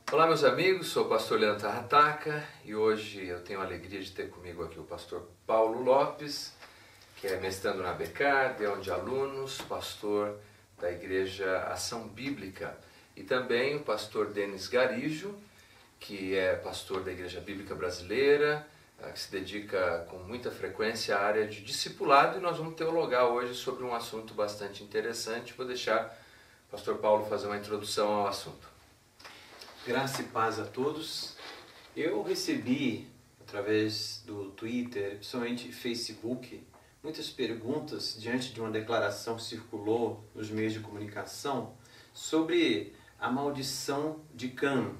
Olá meus amigos, sou o pastor Leandro Tarrataca e hoje eu tenho a alegria de ter comigo aqui o pastor Paulo Lopes, que é mestrando na ABK, Deão de Alunos, pastor da Igreja Ação Bíblica, e também o pastor Denis Garijo, que é pastor da Igreja Bíblica Brasileira, que se dedica com muita frequência à área de discipulado, e nós vamos teologar hoje sobre um assunto bastante interessante. Vou deixar o pastor Paulo fazer uma introdução ao assunto. Graça e paz a todos. Eu recebi, através do Twitter, principalmente Facebook, muitas perguntas diante de uma declaração que circulou nos meios de comunicação sobre a maldição de Cã.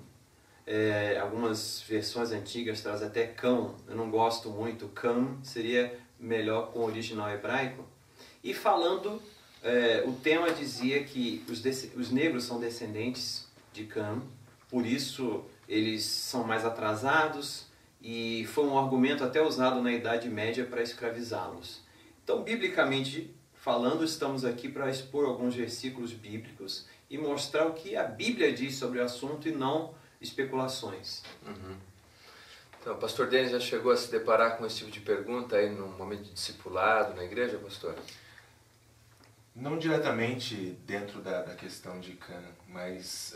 Algumas versões antigas trazem até cão. Eu não gosto muito. Cã seria melhor com o original hebraico. E falando, o tema dizia que os negros são descendentes de Cã. Por isso eles são mais atrasados, e foi um argumento até usado na Idade Média para escravizá-los. Então, biblicamente falando, estamos aqui para expor alguns versículos bíblicos e mostrar o que a Bíblia diz sobre o assunto e não especulações. Então, o pastor Denis já chegou a se deparar com esse tipo de pergunta aí no momento de discipulado na igreja, pastor? Não diretamente dentro da questão de Cã, mas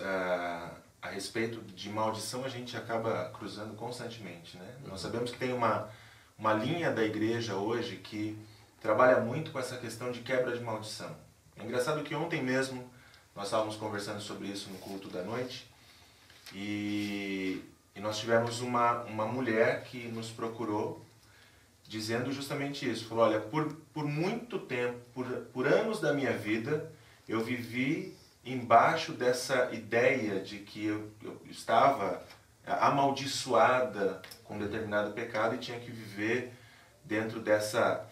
a respeito de maldição a gente acaba cruzando constantemente, né? Nós sabemos que tem uma linha da igreja hoje que trabalha muito com essa questão de quebra de maldição. É engraçado que ontem mesmo nós estávamos conversando sobre isso no culto da noite e nós tivemos uma mulher que nos procurou dizendo justamente isso. Falou, olha, por muito tempo, por anos da minha vida, eu vivi embaixo dessa ideia de que eu estava amaldiçoada com determinado pecado e tinha que viver dentro dessa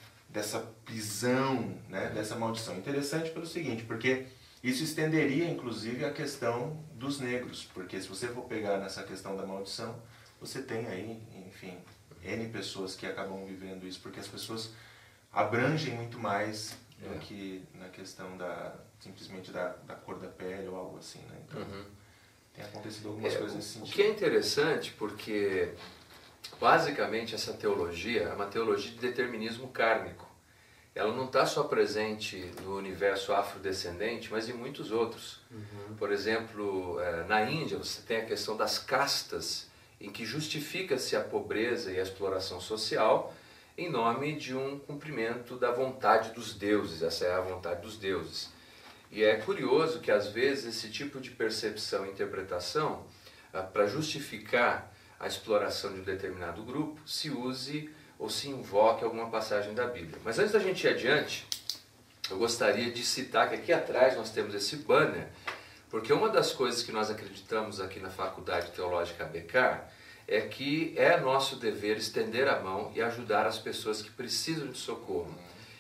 prisão, né, dessa maldição. Interessante pelo seguinte, porque isso estenderia inclusive a questão dos negros, porque se você for pegar nessa questão da maldição, você tem aí, enfim, N pessoas que acabam vivendo isso, porque as pessoas abrangem muito mais do que na questão simplesmente da cor da pele ou algo assim, né? Então, tem acontecido algumas coisas nesse sentido. O que é interessante, porque basicamente essa teologia é uma teologia de determinismo kármico. Ela não está só presente no universo afrodescendente, mas em muitos outros. Por exemplo, na Índia você tem a questão das castas, em que justifica-se a pobreza e a exploração social em nome de um cumprimento da vontade dos deuses. Essa é a vontade dos deuses. E é curioso que às vezes esse tipo de percepção e interpretação, para justificar a exploração de um determinado grupo, se use ou se invoque alguma passagem da Bíblia. Mas antes da gente ir adiante, eu gostaria de citar que aqui atrás nós temos esse banner, porque uma das coisas que nós acreditamos aqui na Faculdade Teológica ABK é que é nosso dever estender a mão e ajudar as pessoas que precisam de socorro.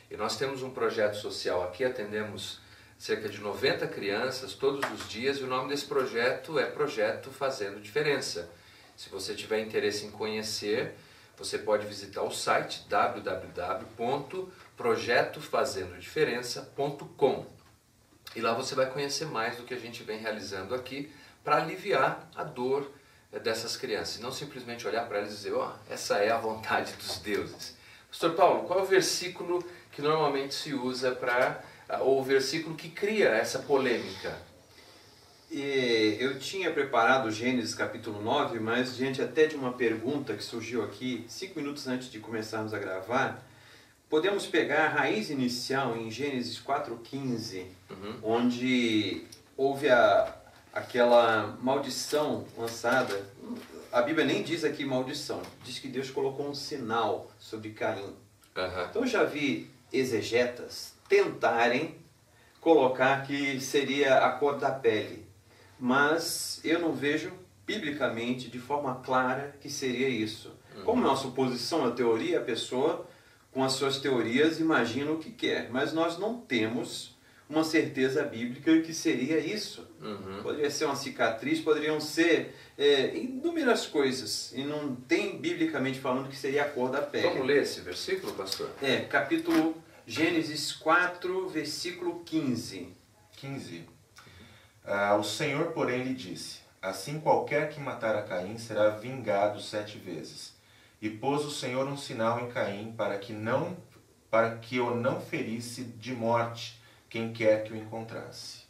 E nós temos um projeto social aqui, atendemos cerca de 90 crianças todos os dias, e o nome desse projeto é Projeto Fazendo Diferença. Se você tiver interesse em conhecer, você pode visitar o site www.projetofazendodiferença.com, e lá você vai conhecer mais do que a gente vem realizando aqui para aliviar a dor dessas crianças, e não simplesmente olhar para elas e dizer, essa é a vontade dos deuses. Pastor Paulo, qual é o versículo que normalmente se usa ou o versículo que cria essa polêmica? Eu tinha preparado Gênesis capítulo 9, mas diante até de uma pergunta que surgiu aqui 5 minutos antes de começarmos a gravar, podemos pegar a raiz inicial em Gênesis 4,15, onde houve aquela maldição lançada. A Bíblia nem diz aqui maldição, diz que Deus colocou um sinal sobre Caim. Então eu já vi exegetas tentarem colocar que seria a cor da pele, mas eu não vejo biblicamente de forma clara que seria isso. Como é uma suposição, uma teoria, a pessoa com as suas teorias imagina o que quer, mas nós não temos uma certeza bíblica que seria isso. Poderia ser uma cicatriz, poderiam ser inúmeras coisas, e não tem biblicamente falando que seria a cor da pele. Vamos ler esse versículo, pastor? Capítulo Gênesis 4, versículo 15. 15. O Senhor, porém, lhe disse, assim qualquer que matar a Caim será vingado 7 vezes. E pôs o Senhor um sinal em Caim para que eu não ferisse de morte quem quer que o encontrasse.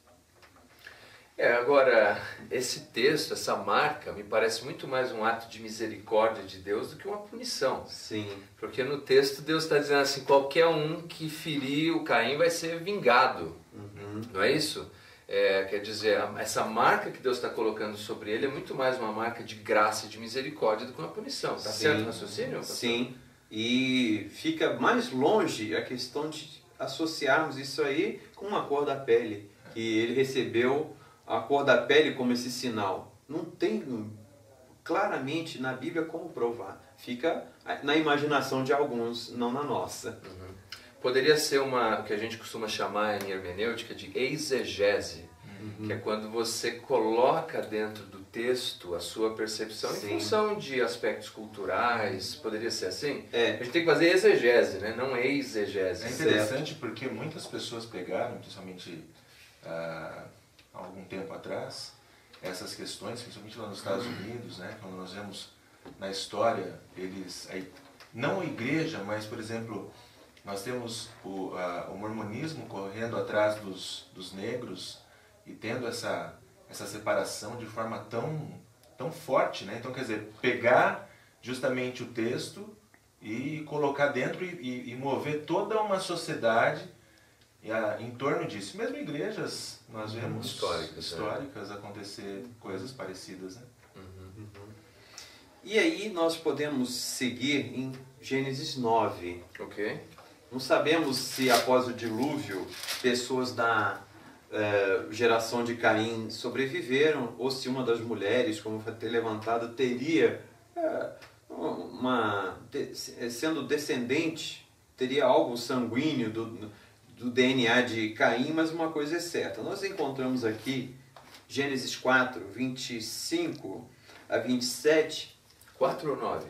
Agora, esse texto, essa marca, me parece muito mais um ato de misericórdia de Deus do que uma punição. Sim. Porque no texto Deus está dizendo assim, qualquer um que ferir o Caim vai ser vingado. Não é isso? Quer dizer, essa marca que Deus está colocando sobre ele é muito mais uma marca de graça e de misericórdia do que uma punição. Está certo o raciocínio, pastor? Sim, e fica mais longe a questão de associarmos isso aí com uma cor da pele, que ele recebeu a cor da pele como esse sinal. Não tem claramente na Bíblia como provar. Fica na imaginação de alguns, não na nossa. Poderia ser o que a gente costuma chamar em hermenêutica de exegese, que é quando você coloca dentro do texto a sua percepção em função de aspectos culturais. Poderia ser assim? A gente tem que fazer exegese, né? Não exegese. É interessante porque muitas pessoas pegaram, principalmente há algum tempo atrás, essas questões, principalmente lá nos Estados Unidos, né? Quando nós vemos na história, não a igreja, mas, por exemplo, nós temos o mormonismo correndo atrás dos negros e tendo essa separação de forma tão forte, né? Então, quer dizer, pegar justamente o texto e colocar dentro e mover toda uma sociedade em torno disso. Mesmo igrejas, nós vemos históricas acontecer coisas parecidas, né? E aí nós podemos seguir em Gênesis 9. Ok. Não sabemos se após o dilúvio pessoas da geração de Caim sobreviveram ou se uma das mulheres, como foi até levantado, teria sendo descendente, teria algo sanguíneo do DNA de Caim, mas uma coisa é certa. Nós encontramos aqui Gênesis 4, 25 a 27. 4 ou 9?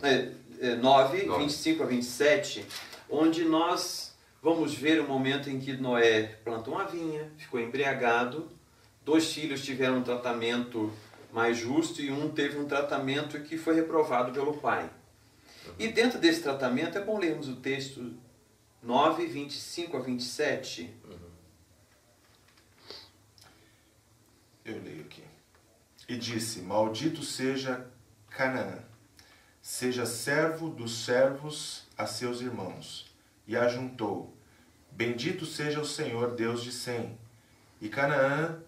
9, 25 a 27, onde nós vamos ver o momento em que Noé plantou uma vinha, ficou embriagado, 2 filhos tiveram um tratamento mais justo e um teve um tratamento que foi reprovado pelo pai. E dentro desse tratamento, é bom lermos o texto 9, 25 a 27. Eu leio aqui. E disse, maldito seja Canaã, seja servo dos servos a seus irmãos. E ajuntou, bendito seja o Senhor Deus de Sem, e Canaã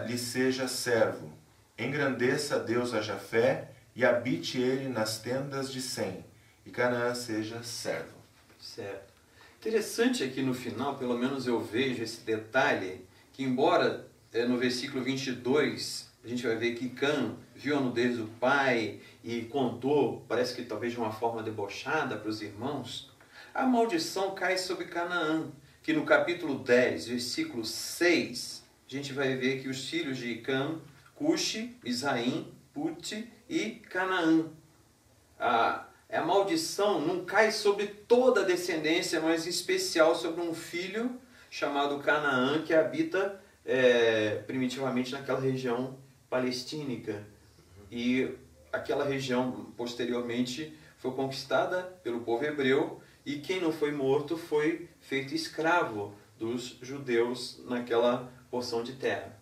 lhe seja servo. Engrandeça Deus a Jafé, e habite ele nas tendas de Sem, e Canaã seja servo. Certo. Interessante aqui no final, pelo menos eu vejo esse detalhe, que embora no versículo 22, a gente vai ver que Cã viu a nudez do pai e contou, parece que talvez de uma forma debochada para os irmãos, a maldição cai sobre Canaã, que no capítulo 10, versículo 6, a gente vai ver que os filhos de Cã, Cuxi, Misaim, Puti e Canaã. A maldição não cai sobre toda a descendência, mas em especial sobre um filho chamado Canaã, que habita primitivamente naquela região palestínica. E aquela região posteriormente foi conquistada pelo povo hebreu, e quem não foi morto foi feito escravo dos judeus naquela porção de terra.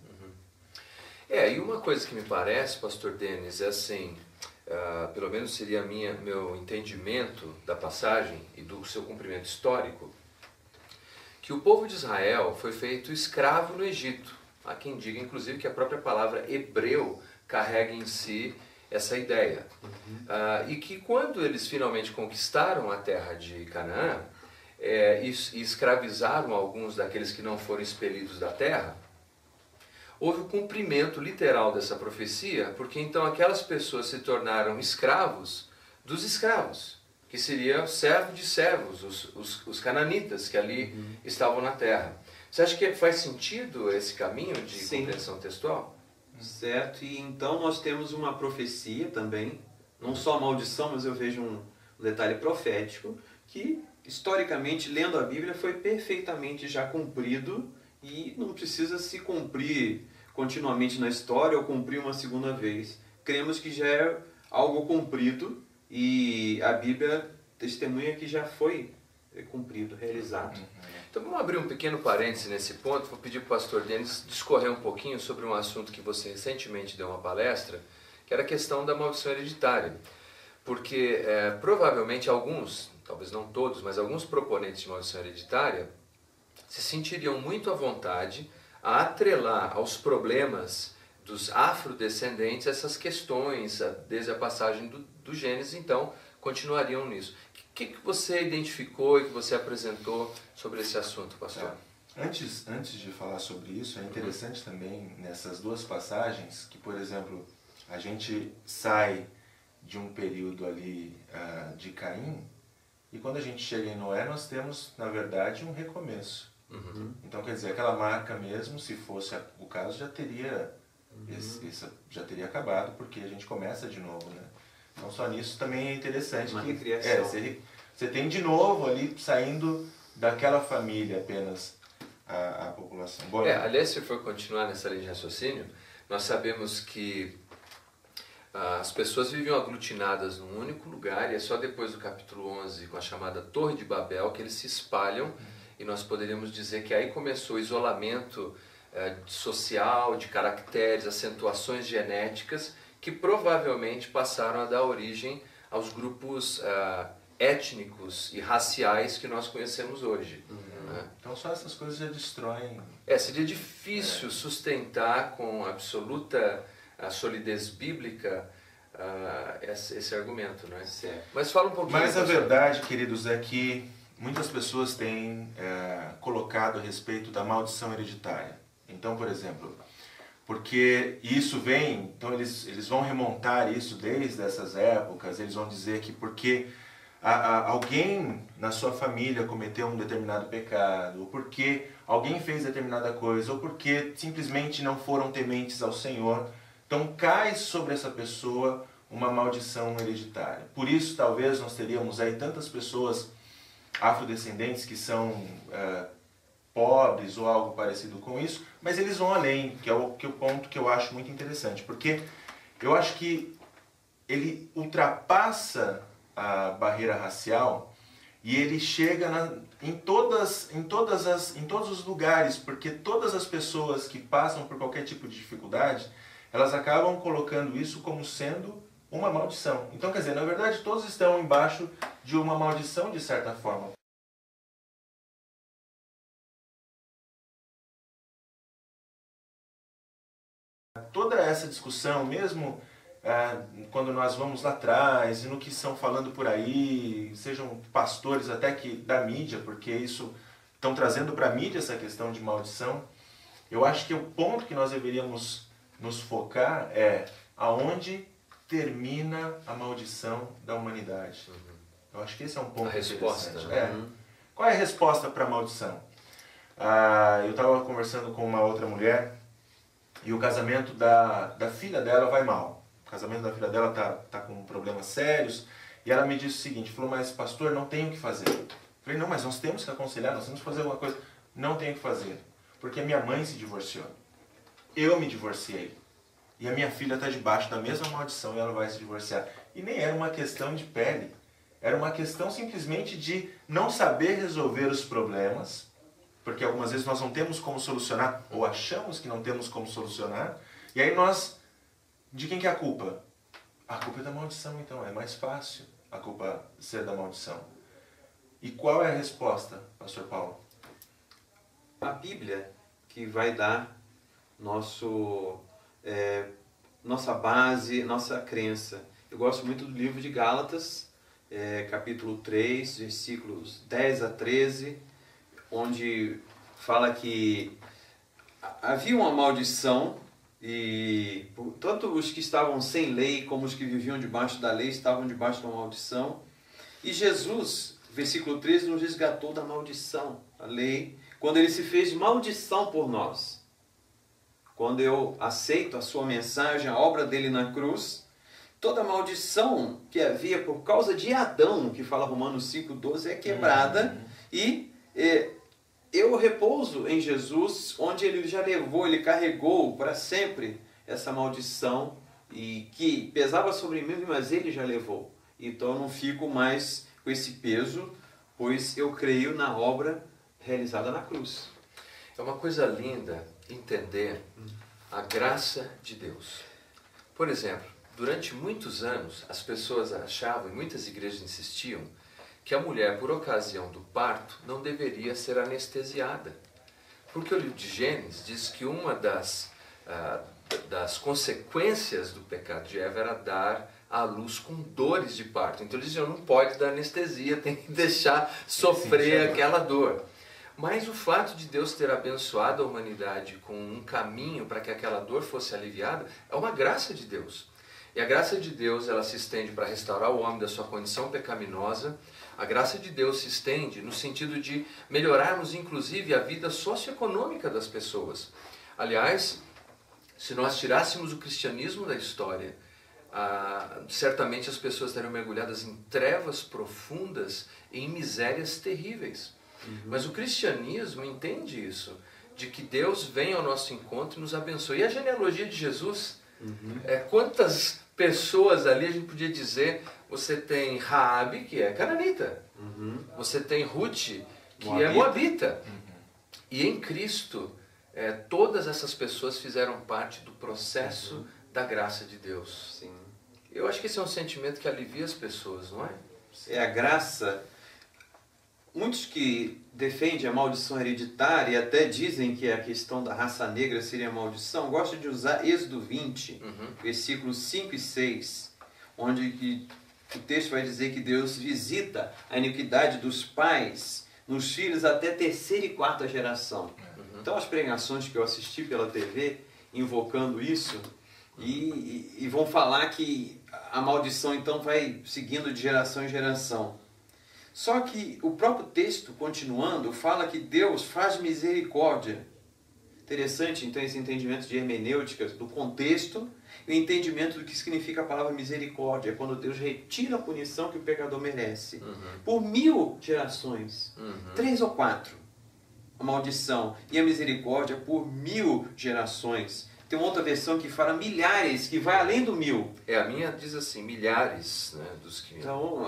E uma coisa que me parece, pastor Denis, é assim, pelo menos seria meu entendimento da passagem e do seu cumprimento histórico, que o povo de Israel foi feito escravo no Egito. Há quem diga, inclusive, que a própria palavra hebreu carrega em si essa ideia. E que quando eles finalmente conquistaram a terra de Canaã e escravizaram alguns daqueles que não foram expelidos da terra, houve o cumprimento literal dessa profecia, porque então aquelas pessoas se tornaram escravos dos escravos, que seria servo de servos, os cananitas que ali estavam na terra. Você acha que faz sentido esse caminho de compreensão textual? Certo, e então nós temos uma profecia também, não só a maldição, mas eu vejo um detalhe profético, que historicamente, lendo a Bíblia, foi perfeitamente já cumprido e não precisa se cumprir continuamente na história ou cumprir uma segunda vez. Cremos que já é algo cumprido e a Bíblia testemunha que já foi cumprido, realizado. Então vamos abrir um pequeno parêntese nesse ponto. Vou pedir para o pastor Denis discorrer um pouquinho sobre um assunto que você recentemente deu uma palestra, que era a questão da maldição hereditária. Porque provavelmente alguns, talvez não todos, mas alguns proponentes de maldição hereditária se sentiriam muito à vontade a atrelar aos problemas dos afrodescendentes essas questões desde a passagem do Gênesis, então continuariam nisso. O que você identificou e que você apresentou sobre esse assunto, pastor? Antes de falar sobre isso, é interessante também nessas duas passagens que, por exemplo, a gente sai de um período ali de Caim e quando a gente chega em Noé nós temos, na verdade, um recomeço. Então, quer dizer, aquela marca mesmo, se fosse o caso, já teria acabado, porque a gente começa de novo, né? Então, só nisso também é interessante. Uma recriação. Você tem de novo ali, saindo daquela família apenas, a população. Bom, aliás, se for continuar nessa linha de raciocínio, nós sabemos que as pessoas viviam aglutinadas num único lugar e é só depois do capítulo 11, com a chamada Torre de Babel, que eles se espalham e nós poderíamos dizer que aí começou o isolamento social, de caracteres, acentuações genéticas, que provavelmente passaram a dar origem aos grupos étnicos e raciais que nós conhecemos hoje. Né? Então só essas coisas já destroem. Seria difícil sustentar com absoluta solidez bíblica esse argumento, né? Mas fala um pouquinho. Mas a verdade, queridos, é que muitas pessoas têm colocado a respeito da maldição hereditária. Então, por exemplo, porque isso vem, então eles vão remontar isso desde essas épocas, eles vão dizer que porque alguém na sua família cometeu um determinado pecado, ou porque alguém fez determinada coisa, ou porque simplesmente não foram tementes ao Senhor, então cai sobre essa pessoa uma maldição hereditária. Por isso, talvez nós teríamos aí tantas pessoas afrodescendentes que são pobres ou algo parecido com isso, mas eles vão além, que é o ponto que eu acho muito interessante, porque eu acho que ele ultrapassa a barreira racial e ele chega em todos os lugares, porque todas as pessoas que passam por qualquer tipo de dificuldade, elas acabam colocando isso como sendo uma maldição. Então, quer dizer, na verdade, todos estão embaixo de uma maldição de certa forma. Toda essa discussão, mesmo quando nós vamos lá atrás, e no que estão falando por aí, sejam pastores até que da mídia, porque isso estão trazendo para a mídia essa questão de maldição, eu acho que o ponto que nós deveríamos nos focar é aonde termina a maldição da humanidade. Eu acho que esse é um ponto resposta, interessante. Qual é a resposta para a maldição? Eu estava conversando com uma outra mulher e o casamento da filha dela vai mal. O casamento da filha dela tá com problemas sérios e ela me disse o seguinte, falou, mas pastor, não tem o que fazer. Eu falei, não, mas nós temos que aconselhar, nós temos que fazer alguma coisa. Não tem o que fazer, porque minha mãe se divorciou. Eu me divorciei. E a minha filha está debaixo da mesma maldição e ela vai se divorciar. E nem era uma questão de pele. Era uma questão simplesmente de não saber resolver os problemas, porque algumas vezes nós não temos como solucionar, ou achamos que não temos como solucionar, e aí de quem que é a culpa? A culpa é da maldição, então, é mais fácil a culpa ser da maldição. E qual é a resposta, pastor Paulo? A Bíblia que vai dar nossa base, nossa crença. Eu gosto muito do livro de Gálatas, capítulo 3, versículos 10 a 13, onde fala que havia uma maldição e tanto os que estavam sem lei como os que viviam debaixo da lei estavam debaixo da maldição. E Jesus, versículo 13, nos resgatou da maldição, a lei, quando ele se fez maldição por nós. Quando eu aceito a sua mensagem, a obra dele na cruz, toda a maldição que havia por causa de Adão, que fala Romanos 5,12, é quebrada e eu repouso em Jesus, onde Ele já levou, Ele carregou para sempre essa maldição e que pesava sobre mim, mas Ele já levou. Então eu não fico mais com esse peso, pois eu creio na obra realizada na cruz. É uma coisa linda entender a graça de Deus. Por exemplo, durante muitos anos as pessoas achavam, e muitas igrejas insistiam, que a mulher, por ocasião do parto, não deveria ser anestesiada. Porque o livro de Gênesis diz que uma das consequências do pecado de Eva era dar à luz com dores de parto. Então eles diziam, não pode dar anestesia, tem que deixar sofrer aquela dor. Mas o fato de Deus ter abençoado a humanidade com um caminho para que aquela dor fosse aliviada, é uma graça de Deus. E a graça de Deus, ela se estende para restaurar o homem da sua condição pecaminosa. A graça de Deus se estende no sentido de melhorarmos, inclusive, a vida socioeconômica das pessoas. Aliás, se nós tirássemos o cristianismo da história, certamente as pessoas estariam mergulhadas em trevas profundas e em misérias terríveis. Mas o cristianismo entende isso, de que Deus vem ao nosso encontro e nos abençoa. E a genealogia de Jesus, quantas pessoas ali a gente podia dizer, você tem Raabe, que é cananita, você tem Ruth, que é moabita, e em Cristo todas essas pessoas fizeram parte do processo da graça de Deus. Sim. Eu acho que esse é um sentimento que alivia as pessoas, não é? É a graça. Muitos que defendem a maldição hereditária e até dizem que a questão da raça negra seria maldição, gostam de usar Êxodo 20, versículos 5 e 6, onde o texto vai dizer que Deus visita a iniquidade dos pais nos filhos até terceira e quarta geração. Então as pregações que eu assisti pela TV, invocando isso, e vão falar que a maldição então vai seguindo de geração em geração. Só que o próprio texto, continuando, fala que Deus faz misericórdia. Interessante, então, esse entendimento de hermenêutica, do contexto, e o entendimento do que significa a palavra misericórdia, quando Deus retira a punição que o pecador merece. Por 1000 gerações, 3 ou 4, a maldição, e a misericórdia por 1000 gerações. Tem uma outra versão que fala milhares, que vai além do 1000. A minha diz assim, milhares, né, dos que... Então,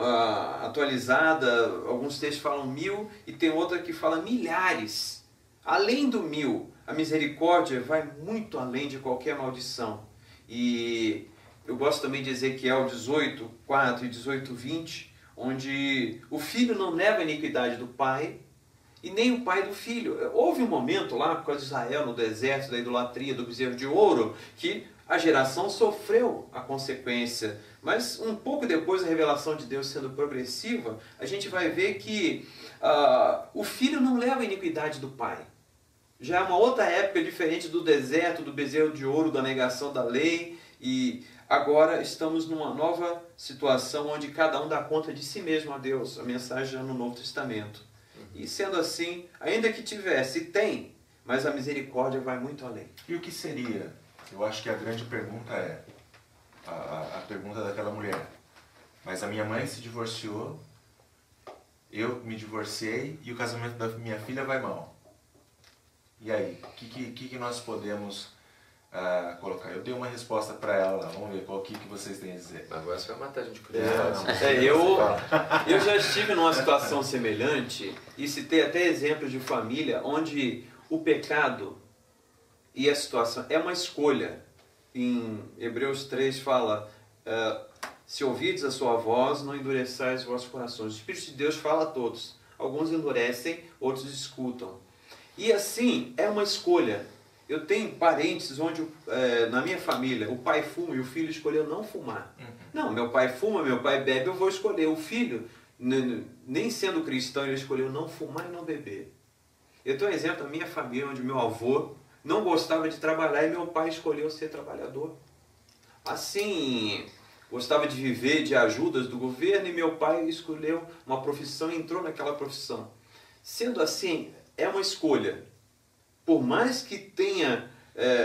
atualizada, alguns textos falam 1000 e tem outra que fala milhares. Além do 1000, a misericórdia vai muito além de qualquer maldição. E eu gosto também de Ezequiel 18, 4 e 18, 20, onde o filho não nega a iniquidade do pai, e nem o pai do filho. Houve um momento lá, por causa de Israel, no deserto, da idolatria, do bezerro de ouro, que a geração sofreu a consequência. Mas um pouco depois da revelação de Deus sendo progressiva, a gente vai ver que o filho não leva a iniquidade do pai. Já é uma outra época diferente do deserto, do bezerro de ouro, da negação da lei, e agora estamos numa nova situação onde cada um dá conta de si mesmo a Deus. A mensagem já no Novo Testamento. E sendo assim, ainda que tivesse, tem, mas a misericórdia vai muito além. E o que seria? Eu acho que a grande pergunta é, a pergunta daquela mulher. Mas a minha mãe se divorciou, eu me divorciei e o casamento da minha filha vai mal. E aí, o que nós podemos colocar? Eu dei uma resposta para ela lá, vamos ver qual que vocês têm a dizer. Agora você vai matar a gente com eu já estive numa situação semelhante e citei até exemplos de família onde o pecado e a situação é uma escolha. Em Hebreus 3 fala, se ouvides a sua voz, não endureçais os vossos corações. O Espírito de Deus fala a todos. Alguns endurecem, outros escutam. E assim, é uma escolha. Eu tenho parentes onde, na minha família, o pai fuma e o filho escolheu não fumar. Não, meu pai fuma, meu pai bebe, eu vou escolher. O filho, nem sendo cristão, ele escolheu não fumar e não beber. Eu tenho um exemplo da minha família, onde meu avô não gostava de trabalhar e meu pai escolheu ser trabalhador. Assim, gostava de viver de ajudas do governo e meu pai escolheu uma profissão e entrou naquela profissão. Sendo assim, é uma escolha. Por mais que tenha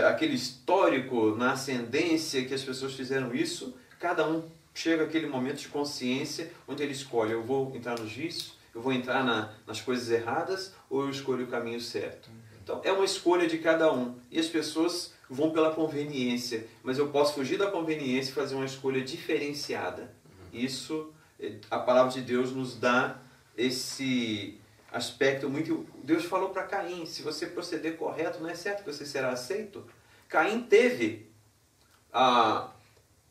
aquele histórico na ascendência que as pessoas fizeram isso, cada um chega àquele momento de consciência onde ele escolhe, eu vou entrar nos vícios, eu vou entrar nas coisas erradas ou eu escolho o caminho certo. Então é uma escolha de cada um. E as pessoas vão pela conveniência, mas eu posso fugir da conveniência e fazer uma escolha diferenciada. Isso, a palavra de Deus nos dá esse aspecto muito... Deus falou para Caim, se você proceder correto, não é certo que você será aceito? Caim teve,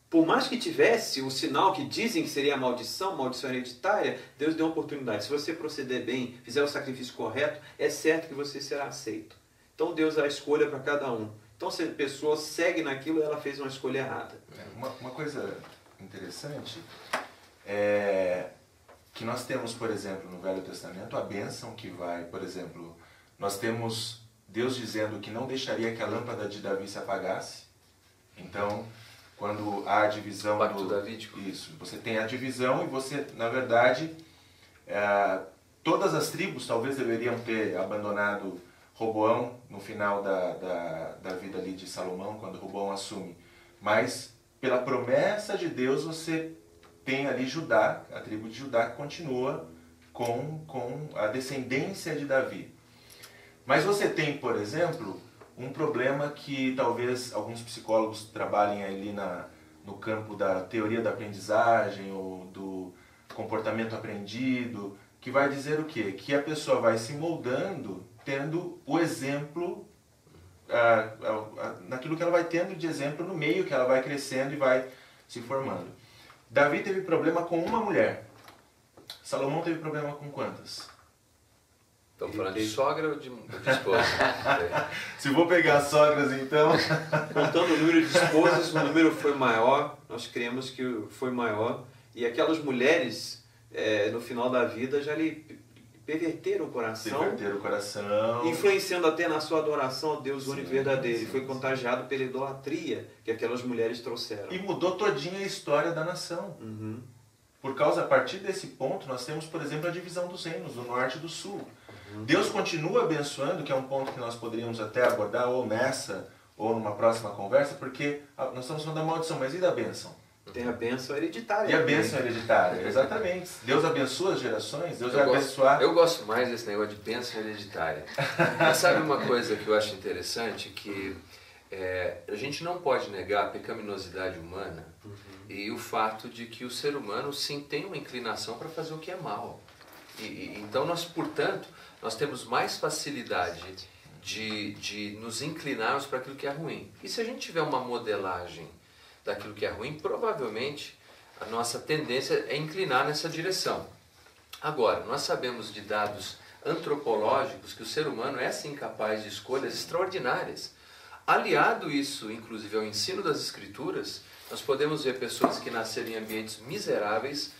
por mais que tivesse o sinal que dizem que seria maldição hereditária, Deus deu uma oportunidade. Se você proceder bem, fizer o sacrifício correto, é certo que você será aceito. Então Deus dá a escolha para cada um. Então se a pessoa segue naquilo, ela fez uma escolha errada. Uma coisa interessante é que nós temos, por exemplo, no Velho Testamento, a bênção que vai, por exemplo, nós temos Deus dizendo que não deixaria que a lâmpada de Davi se apagasse. Então, quando há a divisão Pacto davídico. Isso, você tem a divisão e você, na verdade, todas as tribos talvez deveriam ter abandonado Roboão no final da vida ali de Salomão, quando Roboão assume. Mas, pela promessa de Deus, você tem ali Judá, a tribo de Judá, que continua com a descendência de Davi. Mas você tem, por exemplo, um problema que talvez alguns psicólogos trabalhem ali no campo da teoria da aprendizagem ou do comportamento aprendido, que vai dizer o quê? Que a pessoa vai se moldando tendo o exemplo, naquilo que ela vai tendo de exemplo no meio que ela vai crescendo e vai se formando. Davi teve problema com uma mulher. Salomão teve problema com quantas? Estamos falando de sogra ou de esposa? Se vou pegar sogras, então... Contando o número de esposas, o número foi maior, nós cremos que foi maior. E aquelas mulheres, no final da vida, já lhe perverteram o coração. Influenciando até na sua adoração ao Deus único e verdadeiro. E foi contagiado pela idolatria que aquelas mulheres trouxeram. E mudou todinha a história da nação. Uhum. Por causa, a partir desse ponto, nós temos, por exemplo, a divisão dos reinos, do norte e do sul. Deus continua abençoando, que é um ponto que nós poderíamos até abordar ou nessa, ou numa próxima conversa, porque nós estamos falando da maldição, mas e da bênção? Tem a bênção hereditária. E a bênção hereditária, exatamente. Deus abençoa as gerações, Deus vai abençoar... Eu gosto mais desse negócio de bênção hereditária. Mas sabe uma coisa que eu acho interessante? Que a gente não pode negar a pecaminosidade humana e o fato de que o ser humano, sim, tem uma inclinação para fazer o que é mal. Então, portanto, nós temos mais facilidade de nos inclinarmos para aquilo que é ruim. E se a gente tiver uma modelagem daquilo que é ruim, provavelmente a nossa tendência é inclinar nessa direção. Agora, nós sabemos de dados antropológicos que o ser humano é sim capaz de escolhas extraordinárias. Aliado isso, inclusive, ao ensino das Escrituras, nós podemos ver pessoas que nasceram em ambientes miseráveis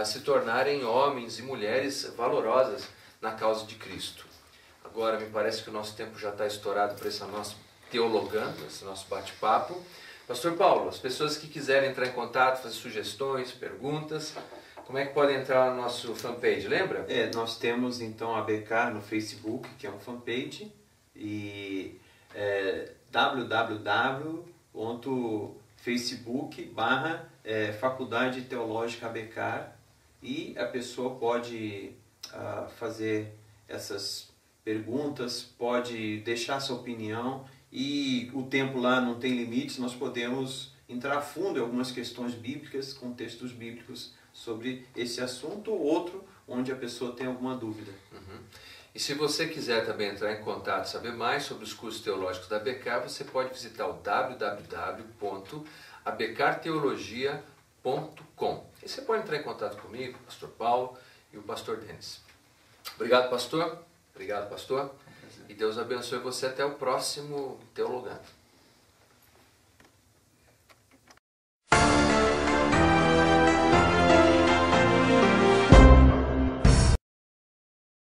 se tornarem homens e mulheres valorosas na causa de Cristo. Agora, me parece que o nosso tempo já está estourado para esse nosso teologando, esse nosso bate-papo. Pastor Paulo, as pessoas que quiserem entrar em contato, fazer sugestões, perguntas, como é que podem entrar no nosso fanpage, lembra? Nós temos então a BK no Facebook, que é um fanpage, e www.facebook.com/Faculdade Teológica BK, e a pessoa pode fazer essas perguntas, pode deixar sua opinião, e o tempo lá não tem limites, nós podemos entrar a fundo em algumas questões bíblicas, com textos bíblicos sobre esse assunto ou outro, onde a pessoa tem alguma dúvida. E se você quiser também entrar em contato, saber mais sobre os cursos teológicos da BK, você pode visitar o www.abcarteologia.com. E você pode entrar em contato comigo, pastor Paulo e o pastor Denis. Obrigado, pastor. Obrigado, pastor. E Deus abençoe você até o próximo Teologando.